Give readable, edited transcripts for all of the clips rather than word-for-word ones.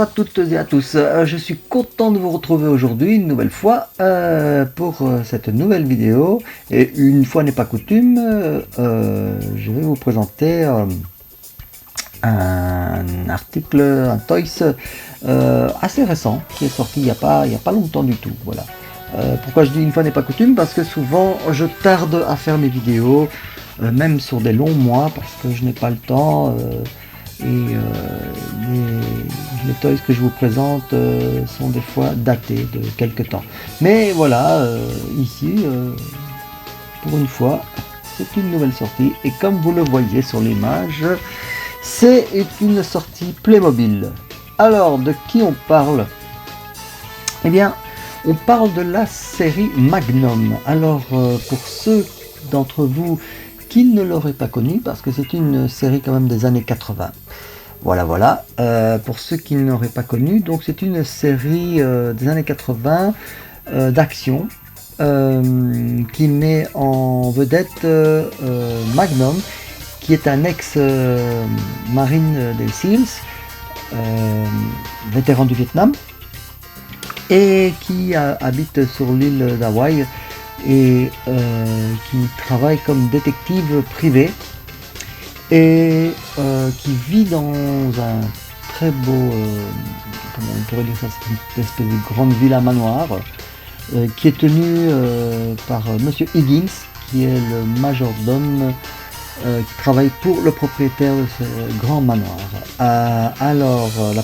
à toutes et à tous, je suis content de vous retrouver aujourd'hui une nouvelle fois pour cette nouvelle vidéo, et une fois n'est pas coutume, je vais vous présenter un article, un Toys assez récent qui est sorti il y a pas longtemps du tout. Voilà. Pourquoi je dis une fois n'est pas coutume? Parce que souvent je tarde à faire mes vidéos, même sur des longs mois, parce que je n'ai pas le temps. Les toys que je vous présente sont des fois datés de quelques temps. Mais voilà, ici, pour une fois, c'est une nouvelle sortie. Et comme vous le voyez sur l'image, c'est une sortie Playmobil. Alors, de qui on parle? Eh bien, on parle de la série Magnum. Alors, pour ceux d'entre vous qui ne l'auraient pas connu, parce que c'est une série quand même des années 80. Voilà. Pour ceux qui n'auraient pas connu, donc c'est une série des années 80 d'action qui met en vedette Magnum, qui est un ex-marine des SEALs, vétéran du Vietnam, et qui habite sur l'île d'Hawaï et qui travaille comme détective privé et qui vit dans un très beau, comment on pourrait dire ça, c'est une espèce de grande villa manoir qui est tenue par Monsieur Higgins, qui est le majordome qui travaille pour le propriétaire de ce grand manoir. Alors, la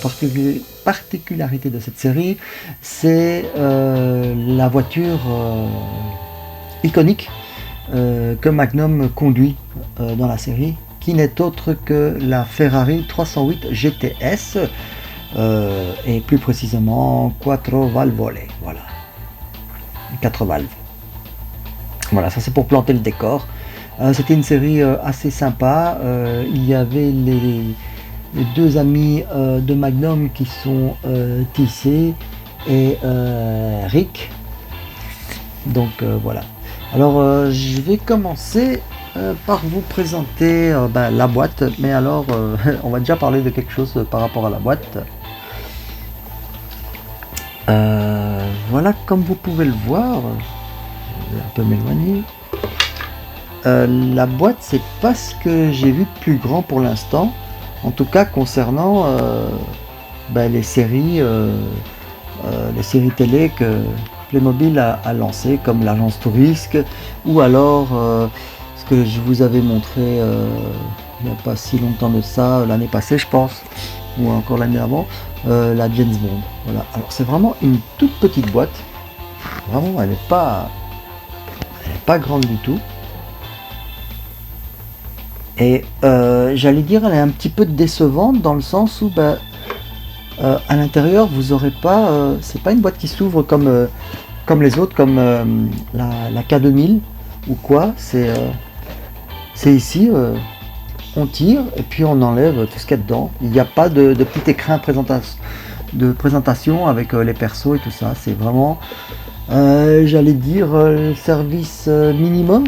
particularité de cette série, c'est la voiture iconique que Magnum conduit dans la série, qui n'est autre que la Ferrari 308 GTS, et plus précisément Quattro Valvole. Voilà, 4 valves. Voilà, ça c'est pour planter le décor. C'était une série assez sympa. Il y avait les deux amis de Magnum qui sont TC et Rick. Donc voilà. Alors je vais commencer par vous présenter la boîte. Mais alors on va déjà parler de quelque chose par rapport à la boîte. Voilà, comme vous pouvez le voir, je vais un peu m'éloigner. La boîte, c'est pas ce que j'ai vu de plus grand pour l'instant, en tout cas concernant les séries télé que Playmobil a lancé, comme l'agence Touriste, ou alors ce que je vous avais montré il n'y a pas si longtemps de ça, l'année passée je pense, ou encore l'année avant, la James Bond. Voilà. Alors c'est vraiment une toute petite boîte, vraiment elle n'est pas grande du tout. Et j'allais dire, elle est un petit peu décevante dans le sens où à l'intérieur vous aurez pas, c'est pas une boîte qui s'ouvre comme les autres, comme la K2000 ou quoi. C'est ici, on tire et puis on enlève tout ce qu'il y a dedans. Il n'y a pas de petit écran de présentation avec les persos et tout ça. C'est vraiment, j'allais dire, service minimum.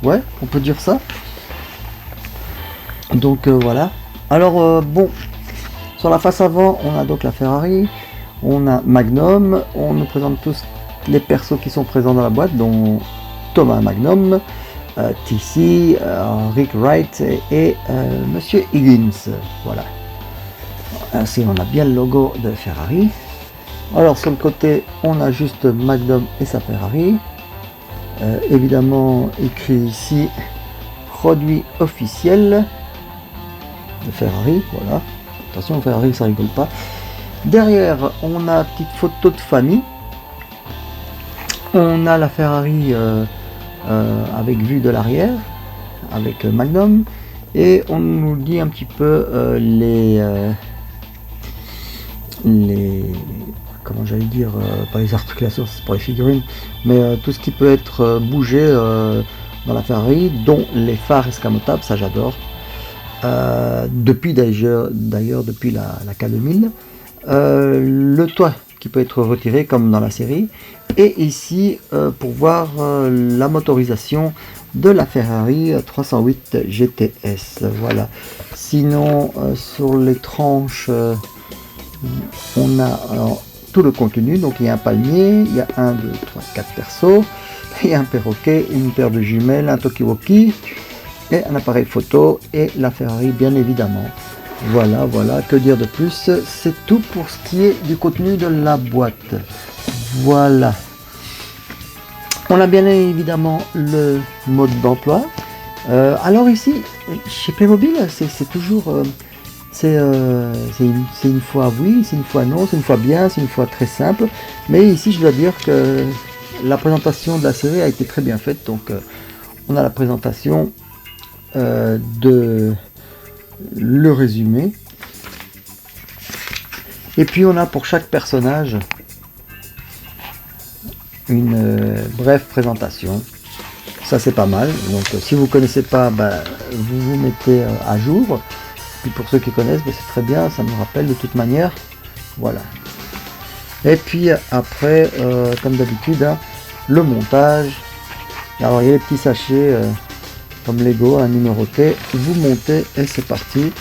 Ouais, on peut dire ça. Donc voilà. Alors bon, sur la face avant, on a donc la Ferrari, on a Magnum, on nous présente tous les persos qui sont présents dans la boîte, dont Thomas Magnum, TC, Rick Wright et Monsieur Higgins. Voilà. Ainsi, on a bien le logo de Ferrari. Alors sur le côté, on a juste Magnum et sa Ferrari. Évidemment, écrit ici produit officiel de Ferrari, voilà. Attention, Ferrari, ça rigole pas. Derrière, on a une petite photo de famille. On a la Ferrari avec vue de l'arrière, avec Magnum, et on nous dit un petit peu les comment j'allais dire, pas les articulations, c'est pour les figurines, mais tout ce qui peut être bougé dans la Ferrari, dont les phares escamotables, ça j'adore. Depuis d'ailleurs depuis la K2000, le toit qui peut être retiré comme dans la série, et ici pour voir la motorisation de la Ferrari 308 GTS. Voilà. Sinon sur les tranches on a alors, tout le contenu. Donc il y a un palmier, il y a 1, 2, 3, 4 persos, il y a un perroquet, une paire de jumelles, un talkie-walkie et un appareil photo et la Ferrari bien évidemment. Voilà, que dire de plus? C'est tout pour ce qui est du contenu de la boîte. Voilà. On a bien évidemment le mode d'emploi. Alors ici, chez Playmobil, c'est toujours... c'est une fois oui, c'est une fois non, c'est une fois bien, c'est une fois très simple. Mais ici, je dois dire que la présentation de la série a été très bien faite. Donc, on a la présentation de le résumé. Et puis, on a pour chaque personnage une brève présentation. Ça, c'est pas mal. Donc, si vous connaissez pas, vous vous mettez à jour. Puis pour ceux qui connaissent, c'est très bien, ça nous rappelle de toute manière. Voilà. Et puis après, comme d'habitude, hein, le montage. Alors il y a les petits sachets comme Lego, un numéroté. Vous montez et c'est parti.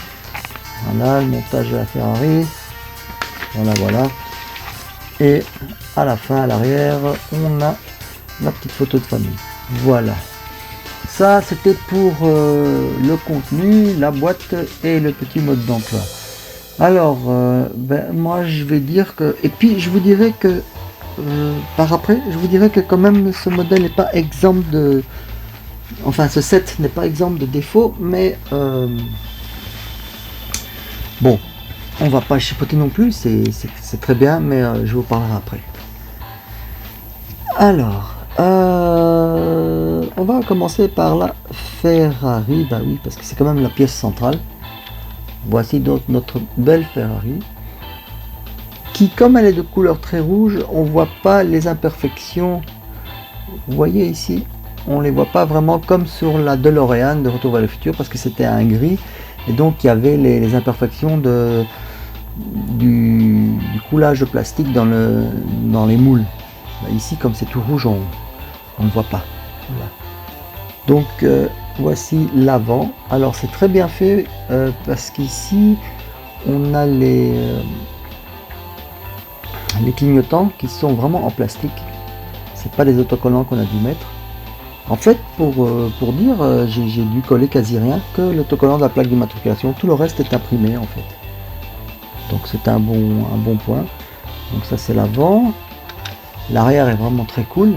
Voilà, le montage de la Ferrari. Voilà. Et à la fin, à l'arrière, on a la petite photo de famille. Voilà. Ça, c'était pour le contenu, la boîte et le petit mode d'emploi. Alors, moi, je vais dire que... Et puis, je vous dirais que... par après, je vous dirais que quand même, ce modèle n'est pas exempt de... Enfin, ce set n'est pas exempt de défauts, mais... bon, on va pas chipoter non plus, c'est très bien, mais je vous parlerai après. Alors... on va commencer par la Ferrari, bah oui, parce que c'est quand même la pièce centrale. Voici donc notre belle Ferrari, qui, comme elle est de couleur très rouge, on voit pas les imperfections. Vous voyez ici, on les voit pas vraiment comme sur la DeLorean de Retour vers le futur, parce que c'était un gris, et donc il y avait les imperfections du coulage de plastique dans les moules. Bah, ici, comme c'est tout rouge, on ne voit pas. Voilà. Donc voici l'avant. Alors c'est très bien fait parce qu'ici on a les clignotants qui sont vraiment en plastique. C'est pas des autocollants qu'on a dû mettre. En fait, pour dire, j'ai dû coller quasi rien que l'autocollant de la plaque d'immatriculation. Tout le reste est imprimé en fait. Donc c'est un bon point. Donc ça c'est l'avant. L'arrière est vraiment très cool.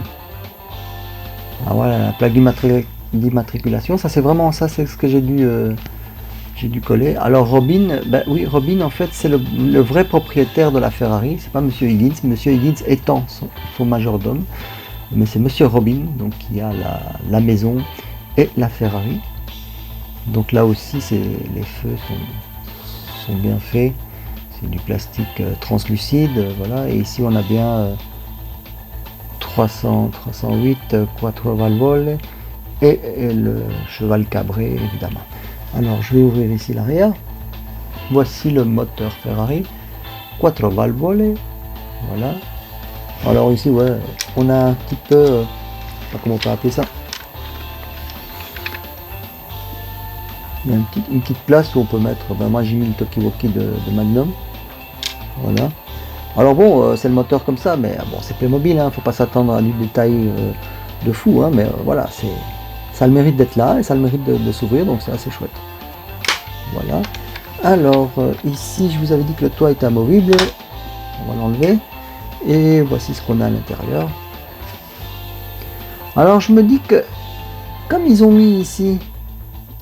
Ah, voilà, la plaque d'immatriculation, ça c'est vraiment ça, c'est ce que j'ai dû coller. Alors Robin, oui, Robin en fait c'est le vrai propriétaire de la Ferrari, c'est pas Monsieur Higgins, Monsieur Higgins étant son majordome, mais c'est Monsieur Robin donc qui a la maison et la Ferrari. Donc là aussi les feux sont bien faits, c'est du plastique translucide, voilà, et ici on a bien 308 Quattro Valvole et le cheval cabré évidemment. Alors je vais ouvrir ici l'arrière. Voici le moteur Ferrari Quattro Valvole. Voilà. Alors ici ouais, on a un petit peu, je sais pas comment on peut appeler ça. Il y a une petite place où on peut mettre. Moi j'ai mis le talkie-walkie de Magnum. Voilà. Alors bon, c'est le moteur comme ça, mais bon, c'est Playmobil, hein, faut pas s'attendre à du détail de fou, hein, mais voilà, ça a le mérite d'être là et ça a le mérite de s'ouvrir, donc c'est assez chouette. Voilà. Alors ici, je vous avais dit que le toit était amovible, on va l'enlever, et voici ce qu'on a à l'intérieur. Alors je me dis que, comme ils ont mis ici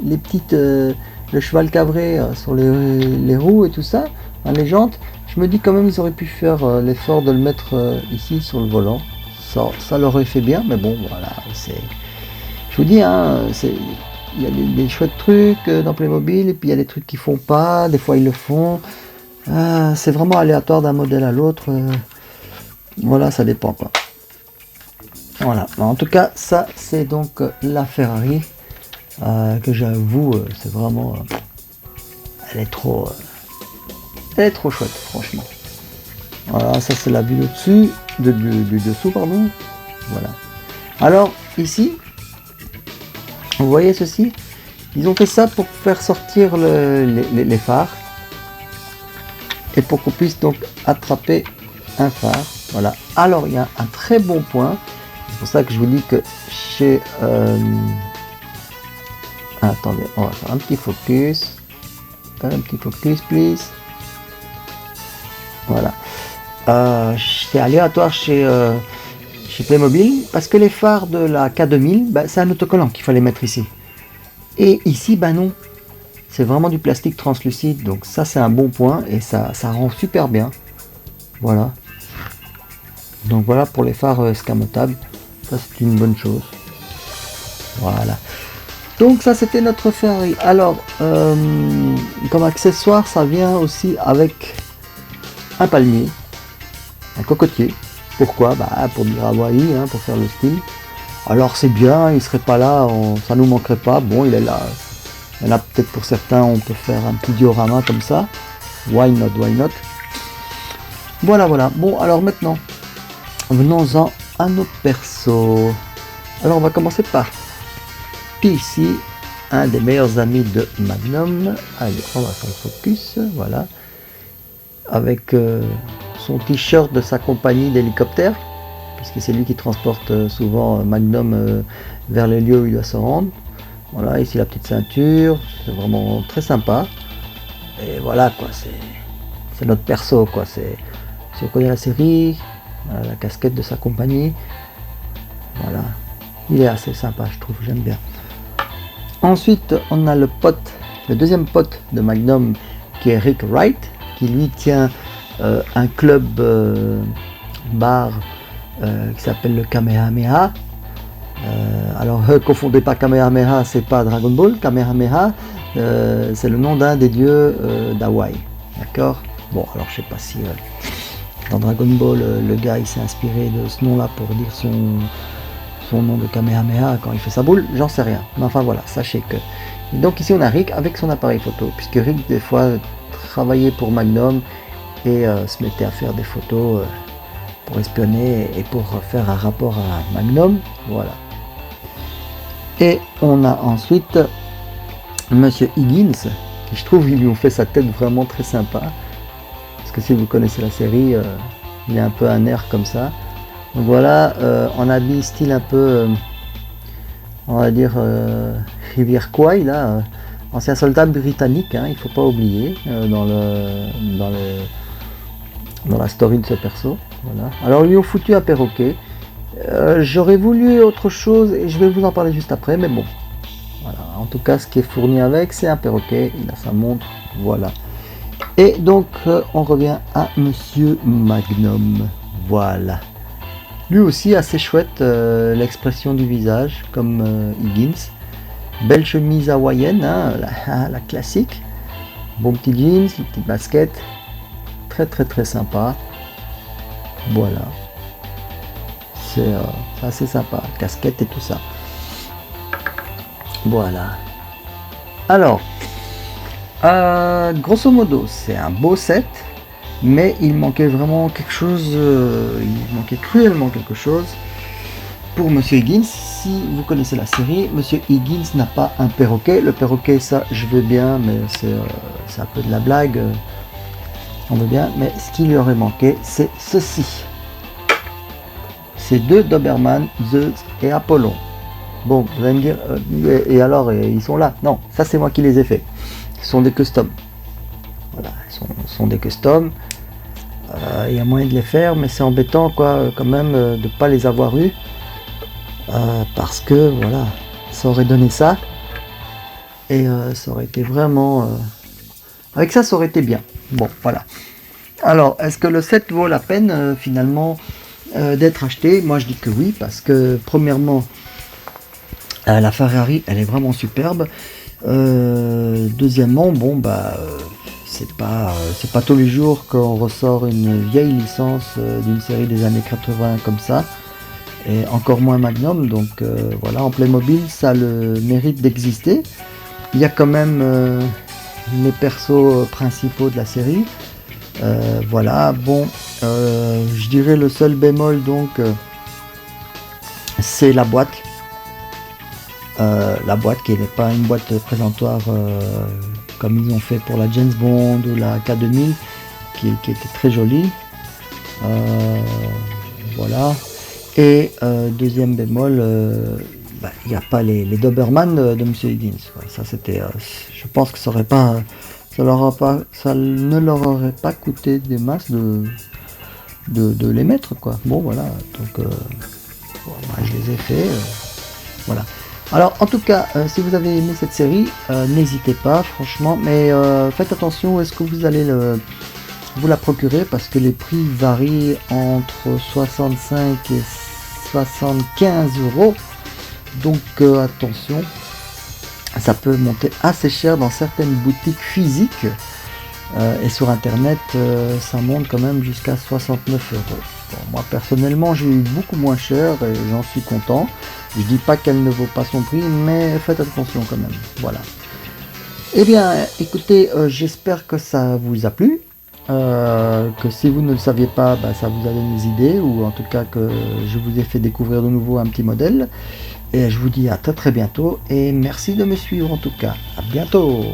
les petites, le cheval cabré sur les roues et tout ça, hein, les jantes, je me dis quand même ils auraient pu faire l'effort de le mettre ici sur le volant. Ça leur aurait fait bien, mais bon voilà, je vous dis, hein, il y a des chouettes trucs dans Playmobil, et puis il y a des trucs qui font pas, des fois ils le font. C'est vraiment aléatoire d'un modèle à l'autre. Voilà, ça dépend quoi. Voilà, en tout cas ça c'est donc la Ferrari que j'avoue, c'est vraiment, elle est trop chouette, franchement. Voilà, ça c'est la vue du dessous, pardon. Voilà. Alors ici, vous voyez ceci, ils ont fait ça pour faire sortir les phares. et pour qu'on puisse donc attraper un phare. Voilà. Alors il y a un très bon point. C'est pour ça que je vous dis que chez... attendez, on va faire un petit focus. Un petit focus, please. Voilà. C'est aléatoire chez Playmobil parce que les phares de la K2000, bah, c'est un autocollant qu'il fallait mettre ici. Et ici, bah non. C'est vraiment du plastique translucide. Donc ça, c'est un bon point et ça rend super bien. Voilà. Donc voilà pour les phares escamotables. Ça, c'est une bonne chose. Voilà. Donc ça, c'était notre Ferrari. Alors, comme accessoire, ça vient aussi avec un palmier, un cocotier. Pourquoi? Bah, pour dire Hawaï, hein, pour faire le style. Alors c'est bien, il serait pas là, ça nous manquerait pas. Bon, il est là. Il y en a peut-être pour certains, on peut faire un petit diorama comme ça. Why not, why not? Voilà, voilà. Bon, alors maintenant, venons-en à nos persos. Alors on va commencer par ici, un des meilleurs amis de Magnum. Allez, on va faire le focus, voilà. Avec son t-shirt de sa compagnie d'hélicoptère, puisque c'est lui qui transporte souvent Magnum vers les lieux où il doit se rendre. Voilà, ici la petite ceinture, c'est vraiment très sympa. Et voilà quoi, c'est notre perso quoi. Si on connaît la série, voilà, la casquette de sa compagnie. Voilà, il est assez sympa, je trouve, j'aime bien. Ensuite, on a le deuxième pote de Magnum qui est Rick Wright, qui lui tient un club bar qui s'appelle le Kamehameha. Alors, confondez pas Kamehameha, c'est pas Dragon Ball. Kamehameha, c'est le nom d'un des dieux d'Hawaï. D'accord? Bon, alors je sais pas si dans Dragon Ball, le gars il s'est inspiré de ce nom-là pour dire son nom de Kamehameha quand il fait sa boule, j'en sais rien. Mais enfin voilà, sachez que. Et donc ici on a Rick avec son appareil photo, puisque Rick des fois travaillait pour Magnum et se mettait à faire des photos pour espionner et pour faire un rapport à Magnum. Voilà. Et on a ensuite Monsieur Higgins, qui je trouve ils lui ont fait sa tête vraiment très sympa. Parce que si vous connaissez la série, il a un peu un air comme ça. Donc voilà, en habit style un peu, on va dire, Rivière Kwai, là, ancien soldat britannique, hein, il faut pas oublier, dans la story de ce perso. Voilà. Alors ils lui ont foutu un perroquet. J'aurais voulu autre chose et je vais vous en parler juste après, mais bon. Voilà. En tout cas, ce qui est fourni avec, c'est un perroquet, il a sa montre, voilà. Et donc, on revient à Monsieur Magnum, voilà. Lui aussi assez chouette, l'expression du visage, comme Higgins. Belle chemise hawaïenne, hein, la classique. Bon petit jeans, petite basket. Très très très sympa. Voilà. C'est assez sympa, casquette et tout ça. Voilà. Alors, grosso modo, c'est un beau set. Mais il manquait vraiment quelque chose, il manquait cruellement quelque chose pour Monsieur Higgins. Si vous connaissez la série, Monsieur Higgins n'a pas un perroquet. Le perroquet, ça, je veux bien, mais c'est un peu de la blague. On veut bien, mais ce qui lui aurait manqué, c'est ceci. Ces deux Doberman, Zeus et Apollon. Bon, vous allez me dire, et alors, ils sont là? Non, ça c'est moi qui les ai faits. Ce sont des customs. Voilà, ce sont des customs. Il y a moyen de les faire, mais c'est embêtant quoi, quand même, de ne pas les avoir eus. Parce que voilà, ça aurait donné ça. Et ça aurait été vraiment... avec ça, ça aurait été bien. Bon, voilà. Alors, est-ce que le set vaut la peine finalement d'être acheté? Moi, je dis que oui, parce que premièrement, la Ferrari, elle est vraiment superbe. Deuxièmement, bon, bah... c'est pas tous les jours qu'on ressort une vieille licence d'une série des années 80 comme ça, et encore moins Magnum, donc voilà, en Playmobil ça a le mérite d'exister. Il y a quand même les persos principaux de la série, voilà, bon, je dirais le seul bémol donc c'est la boîte qui n'est pas une boîte présentoir comme ils ont fait pour la James Bond ou la K2000, qui était très joli. Voilà. Et deuxième bémol, il n'y a pas les Doberman de Monsieur Higgins. Quoi. Ça c'était, je pense que ça aurait pas, ça ne leur aurait pas coûté des masses de les mettre quoi. Bon voilà, donc je les ai fait. Voilà. Alors en tout cas, si vous avez aimé cette série, n'hésitez pas franchement, mais faites attention où est-ce que vous allez vous la procurer parce que les prix varient entre 65 et 75 euros. Donc attention, ça peut monter assez cher dans certaines boutiques physiques et sur internet ça monte quand même jusqu'à 69 euros. Bon, moi personnellement j'ai eu beaucoup moins cher et j'en suis content. Je dis pas qu'elle ne vaut pas son prix, mais faites attention quand même. Voilà. Eh bien écoutez, j'espère que ça vous a plu. Que si vous ne le saviez pas, ça vous a donné des idées, ou en tout cas que je vous ai fait découvrir de nouveau un petit modèle. Et je vous dis à très très bientôt, et merci de me suivre en tout cas. À bientôt.